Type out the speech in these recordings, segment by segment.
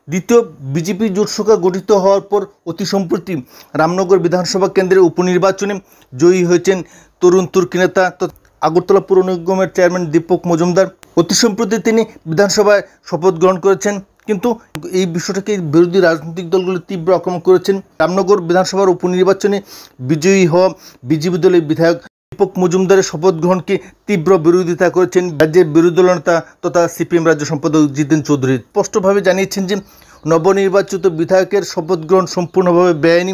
দ্বিতীয় বিজেপি জোট সরকার গঠিত হওয়ার পর অতি সম্প্রতি রামনগর বিধানসভা কেন্দ্রের উপনির্বাচনে জয়ী হয়েছেন তরুণ তুর্কি নেতা আগরতলা পুর নিগমের চেয়ারম্যান দীপক মজুমদার। অতি সম্প্রতি তিনি বিধানসভায় শপথ গ্রহণ করেছেন, কিন্তু এই বিষয়টাকে বিরোধী রাজনৈতিক দলগুলো তীব্র আক্রমণ করেছেন। রামনগর বিধানসভার উপনির্বাচনে বিজয়ী হওয়া বিজেপি দলের বিধায়ক দীপক মজুমদারের শপথ গ্রহণকে তীব্র বিরোধিতা করেছেন রাজ্যের বিরোধী দলনেতা তথা সিপিএম রাজ্য সম্পাদক জিতেন চৌধুরী। স্পষ্টভাবে জানিয়েছেন যে নবনির্বাচিত বিধায়কের শপথ গ্রহণ সম্পূর্ণভাবে বেআইনি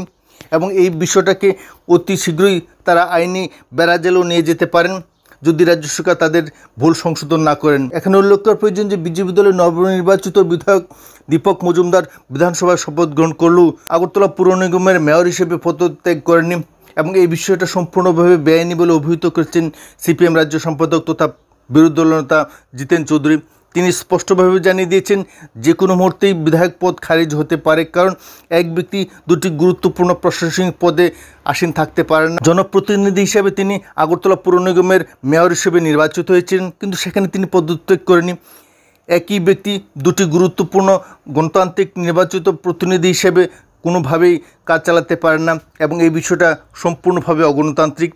এবং এই বিষয়টাকে অতি শীঘ্রই তারা আইনি বেড়াজালেও নিয়ে যেতে পারেন যদি রাজ্য সরকার তাদের ভুল সংশোধন না করেন। এখানে উল্লেখ করার প্রয়োজন যে বিজেপি দলের নবনির্বাচিত বিধায়ক দীপক মজুমদার বিধানসভায় শপথ গ্রহণ করলেও আগরতলা পুর নিগমের মেয়র হিসেবে পদত্যাগ করেননি এবং এই বিষয়টা সম্পূর্ণভাবে বেআইনি বলে অভিহিত করেছেন সিপিএম রাজ্য সম্পাদক তথা বিরোধী দলনেতা জিতেন চৌধুরী। তিনি স্পষ্টভাবে জানিয়ে দিয়েছেন যে কোনো মুহূর্তেই বিধায়ক পদ খারিজ হতে পারে, কারণ এক ব্যক্তি দুটি গুরুত্বপূর্ণ প্রশাসনিক পদে আসীন থাকতে পারেন না। জনপ্রতিনিধি হিসেবে তিনি আগরতলা পুর নিগমের মেয়র হিসেবে নির্বাচিত হয়েছিলেন, কিন্তু সেখানে তিনি পদত্যাগ করেনি। একই ব্যক্তি দুটি গুরুত্বপূর্ণ গণতান্ত্রিক নির্বাচিত প্রতিনিধি হিসেবে কোনোভাবেই কাজ চালাতে পারেন না এবং এই বিষয়টা সম্পূর্ণভাবে অগণতান্ত্রিক।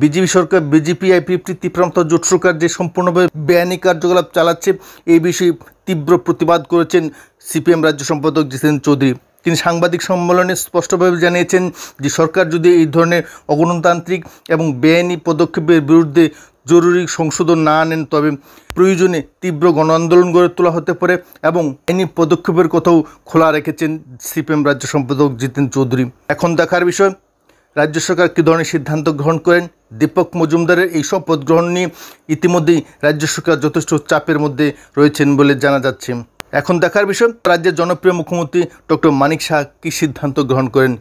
বিজেপি সরকার বিজেপি আইপিএফটি ত্রিপ্রান্ত জোট সরকার যে সম্পূর্ণভাবে বেআইনি কার্যকলাপ চালাচ্ছে এই বিষয়ে তীব্র প্রতিবাদ করেছেন সিপিএম রাজ্য সম্পাদক জিতেন চৌধুরী। তিনি সাংবাদিক সম্মেলনে স্পষ্টভাবে জানিয়েছেন যে সরকার যদি এই ধরনের অগণতান্ত্রিক এবং বেআইনি পদক্ষেপের বিরুদ্ধে জরুরি সংশোধন না আনেন তবে প্রয়োজনে তীব্র গণ আন্দোলন গড়ে তোলা হতে পারে এবং আইনি পদক্ষেপের কথাও খোলা রেখেছেন সিপিএম রাজ্য সম্পাদক জিতেন চৌধুরী। এখন দেখার বিষয় রাজ্য সরকার কী ধরনের সিদ্ধান্ত গ্রহণ করেন। দীপক মজুমদারের এই শপথ গ্রহণ নিয়ে ইতিমধ্যেই রাজ্য সরকার যথেষ্ট চাপের মধ্যে রয়েছেন বলে জানা যাচ্ছে। এখন দেখার বিষয় রাজ্যের জনপ্রিয় মুখ্যমন্ত্রী ডক্টর মানিক সাহা কী সিদ্ধান্ত গ্রহণ করেন।